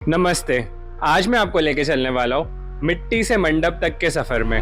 नमस्ते। आज मैं आपको लेके चलने वाला हूँ मिट्टी से मंडप तक के सफर में।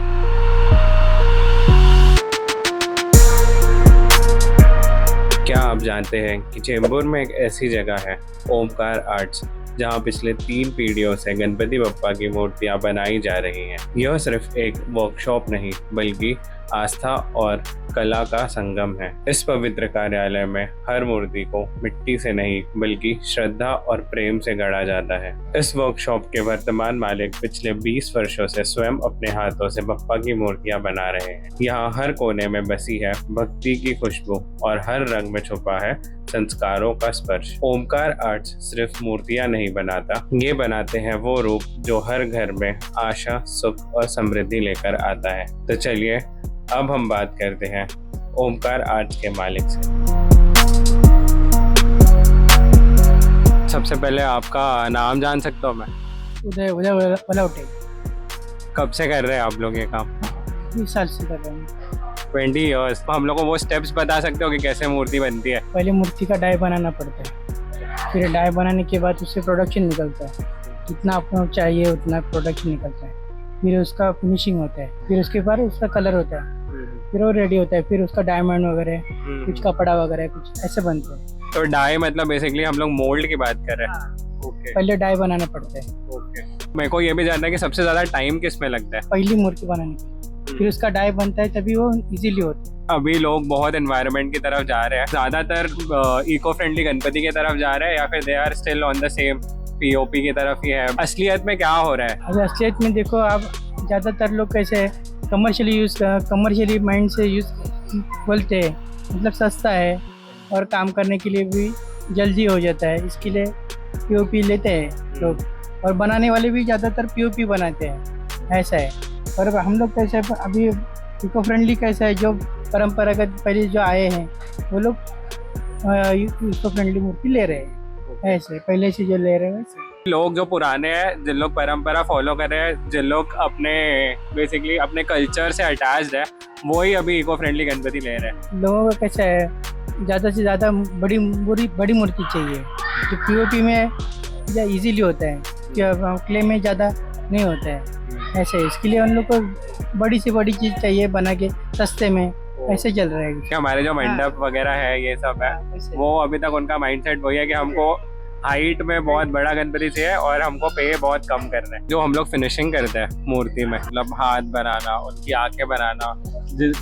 क्या आप जानते हैं कि चेंबूर में एक ऐसी जगह है ओमकार आर्ट्स, जहां पिछले 3 पीढ़ियों से गणपति बप्पा की मूर्तियां बनाई जा रही हैं। यह सिर्फ एक वर्कशॉप नहीं बल्कि आस्था और कला का संगम है। इस पवित्र कार्यालय में हर मूर्ति को मिट्टी से नहीं बल्कि श्रद्धा और प्रेम से गढ़ा जाता है। इस वर्कशॉप के वर्तमान मालिक पिछले 20 वर्षों से स्वयं अपने हाथों से बप्पा की मूर्तियां बना रहे हैं। यहाँ हर कोने में बसी है भक्ति की खुशबू और हर रंग में छुपा है संस्कारों का स्पर्श। ओमकार आर्ट्स सिर्फ मूर्तियां नहीं बनाता, ये बनाते हैं वो रूप जो हर घर में आशा, सुख और समृद्धि लेकर आता है। तो चलिए अब हम बात करते हैं ओमकार आर्ट्स के मालिक से। सबसे पहले आपका नाम जान सकता हूँ मैं? उदय उदय वलावटे। कब से कर रहे हैं आप लोग ये काम? 20 साल से कर रहे हैं। 20 ईयर्स। हम लोग को वो स्टेप्स बता सकते हो कि कैसे मूर्ति बनती है? पहले मूर्ति का डाई बनाना पड़ता है, फिर डाई बनाने के बाद उससे प्रोडक्शन निकलता है। जितना आपको चाहिए उतना प्रोडक्शन निकलता है, फिर उसका फिनिशिंग होता है, फिर उसके बाद उसका कलर होता है, फिर वो रेडी होता है, फिर उसका डायमंड वगैरह कुछ कपड़ा वगैरह कुछ ऐसे बनते हैं। तो डाई मतलब बेसिकली हम लोग मोल्ड की बात कर रहे हैं। ओके। पहले डाई बनाना पड़ता है। ओके। मेरे को ये भी जानना है कि सबसे ज्यादा टाइम किस में लगता है? पहली मूर्ति बनाने के, फिर उसका डाई बनता है, तभी वो इजीली होता है। अभी लोग बहुत एनवायरनमेंट की तरफ जा रहे हैं, ज्यादातर इको फ्रेंडली गणपति की तरफ जा रहे हैं, या फिर they are still on the same POP की तरफ ही है? असलियत में क्या हो रहा है? अगर असलियत में देखो, आप ज़्यादातर लोग कैसे कमर्शियली माइंड से यूज़ बोलते हैं, मतलब सस्ता है और काम करने के लिए भी जल्दी हो जाता है, इसके लिए पीओपी लेते हैं लोग, और बनाने वाले भी ज़्यादातर पीओपी बनाते हैं, ऐसा है। और हम लोग कैसे अभी इको फ्रेंडली कैसा है, जो परंपरागत पहले जो आए हैं वो लोग इको फ्रेंडली मूर्ति ले रहे हैं, ऐसे पहले से जो ले रहे हैं। लोग जो पुराने हैं, जिन लोग परंपरा फॉलो कर रहे हैं, जिन लोग अपने बेसिकली अपने कल्चर से अटैच्ड है, वो ही अभी इको फ्रेंडली गणपति ले रहे हैं। लोगों का कैसा है, ज़्यादा से ज़्यादा बड़ी मूर्ति चाहिए, जो पीओपी में इजीली होता है, क्ले में ज़्यादा नहीं होता है, ऐसे इसके लिए उन लोग को बड़ी से बड़ी चीज़ चाहिए बना के सस्ते में, ऐसे चल रहा है। हमारे जो मंडप वगैरह है ये सब है, वो अभी तक उनका माइंडसेट वही है कि हमको हाइट में बहुत बड़ा गणपति चाहिए और हमको पे बहुत कम करना है। जो हम लोग फिनिशिंग करते हैं मूर्ति में, मतलब हाथ बनाना, उनकी आंखें बनाना,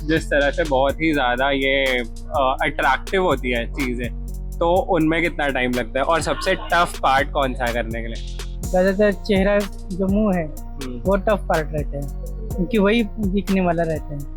जिस तरह से बहुत ही ज़्यादा ये अट्रैक्टिव होती है चीज़ें, तो उनमें कितना टाइम लगता है? और सबसे टफ पार्ट कौन सा है करने के लिए? ज़्यादातर चेहरा जो मुंह है वो टफ पार्ट रहता है, क्योंकि वही दिखने वाला रहता है,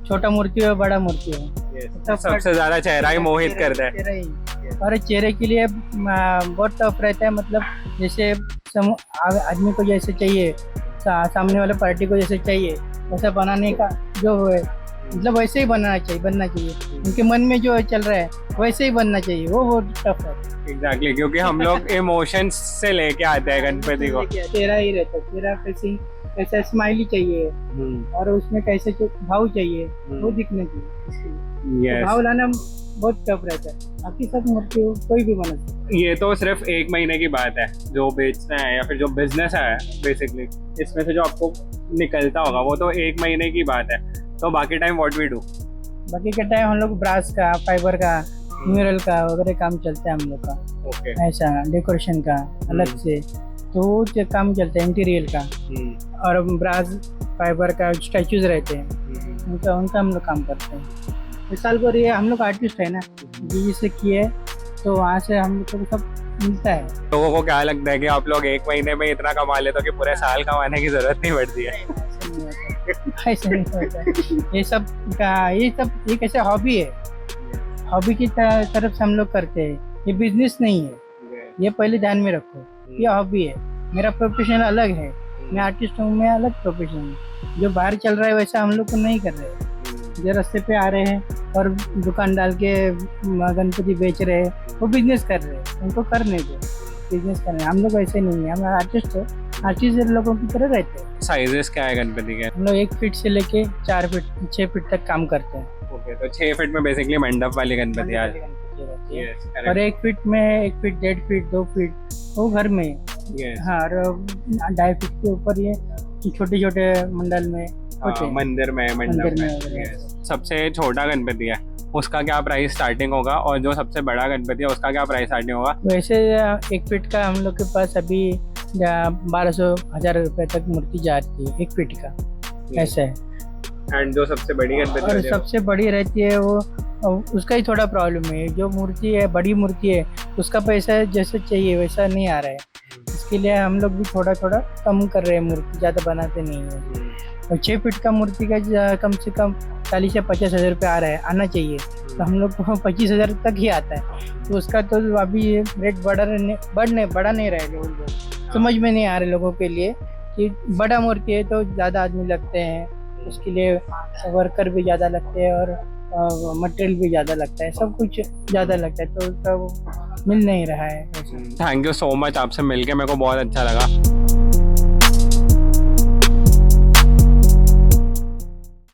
छोटा मूर्ति हो बड़ा मूर्ति हो, सबसे ज़्यादा चेहरा ही मोहित करता है। और चेहरे के लिए बहुत टफ रहता है, मतलब जैसे आदमी को जैसे चाहिए, सामने वाले पार्टी को जैसे चाहिए वैसा बनाने का जो है, मतलब वैसे ही बनना चाहिए, उनके मन में जो चल रहा है वैसे ही बनना चाहिए, वो बहुत टफ है। एग्जैक्टली, क्योंकि हम लोग इमोशंस से लेके आते हैं गणपति को। चेहरा ही रहता है, चेहरा कैसे स्माइली चाहिए और उसमें कैसे भाव चाहिए, वो दिखना चाहिए। भाव लाना बहुत टफ रहता है, बाकी सब मूर्ति कोई भी बना सकता है। ये तो सिर्फ 1 महीने की बात है, जो बेचना है या फिर जो बिजनेस है बेसिकली, इसमें से जो आपको निकलता होगा वो तो 1 महीने की बात है। तो बाकी टाइम व्हाट वी डू? बाकी के टाइम हम लोग ब्रास का, फाइबर का, म्यूरल का वगैरह काम चलता है हम लोग का। ओके। ऐसा डेकोरेशन का अलग से तो जो काम चलता है, इंटीरियर का, और ब्रास फाइबर का स्टैचूज रहते हैं, उनका हम लोग काम करते हैं। इस साल को ये हम लोग आर्टिस्ट है ना, जिसे किए तो वहाँ से हम लोग को सब मिलता है। लोगों को क्या लगता है कि आप लोग 1 महीने में इतना कमा लेते हो कि पूरे साल कमाने की जरूरत नहीं पड़ती है? ऐसा नहीं होता है। ये एक ऐसा हॉबी है, हॉबी की तरफ से हम लोग करते हैं, ये बिजनेस नहीं है, ये पहले ध्यान में रखो, ये हॉबी है। मेरा प्रोफेशन अलग है, मैं आर्टिस्ट हूँ, मैं अलग प्रोफेशन हूँ। जो बाहर चल रहा है वैसा हम लोग को नहीं कर रहे हैं, जो रास्ते पे आ रहे हैं और दुकान डाल के गणपति बेच रहे हैं, वो बिजनेस कर रहे हैं, उनको करने दो, बिजनेस करने। हम लोग ऐसे नहीं है, हम आर्टिस्ट है, आर्टिस्ट लोगों की तरह रहते हैं। साइजेस क्या है गणपति के? हम लोग 1 फीट से लेके 4 फीट 6 फीट तक काम करते हैं। ओके, तो 6 फीट में बेसिकली मंडप वाली गणपति आ जाती है। और 1 फीट में 1 फीट 1.5 फीट 2 फीट वो घर में Yes. हाँ, और 2.5 फीट के ऊपर ये छोटे छोटे मंडल में होते हैं। मंदिर में मंडप मंदिर में में वगैरह। Yes. सबसे छोटा गणपति है उसका क्या प्राइस स्टार्टिंग होगा, और जो सबसे बड़ा गणपति है उसका क्या प्राइस स्टार्टिंग होगा? वैसे 1 फीट का हम लोग के पास अभी 1200-1000 रुपए तक मूर्ति जाती है 1 फीट का, ऐसा है। एंड जो सबसे बड़ी गणपति और होती है सबसे बड़ी रहती है वो, उसका ही थोड़ा प्रॉब्लम है। जो मूर्ति है, बड़ी मूर्ति है, उसका पैसा जैसे चाहिए वैसा नहीं आ रहा है। इसके लिए हम लोग भी थोड़ा थोड़ा कम कर रहे हैं, मूर्ति ज़्यादा बनाते नहीं है। और 6 फीट का मूर्ति का कम से कम 40 से 50 हज़ार रुपये आ रहा है, आना चाहिए। तो हम लोग को 25 हज़ार तक ही आता है। तो उसका तो अभी रेट बढ़ा नहीं रहे लोग, समझ में नहीं आ रहे लोगों के लिए कि बड़ा मूर्ति है तो ज़्यादा आदमी लगते हैं, उसके लिए वर्कर भी ज़्यादा लगते हैं और मटेरियल भी ज़्यादा लगता है, सब कुछ ज़्यादा लगता है, तो सब मिल नहीं रहा है। थैंक यू सो मच, आपसे मिलके मेरे को बहुत अच्छा लगा।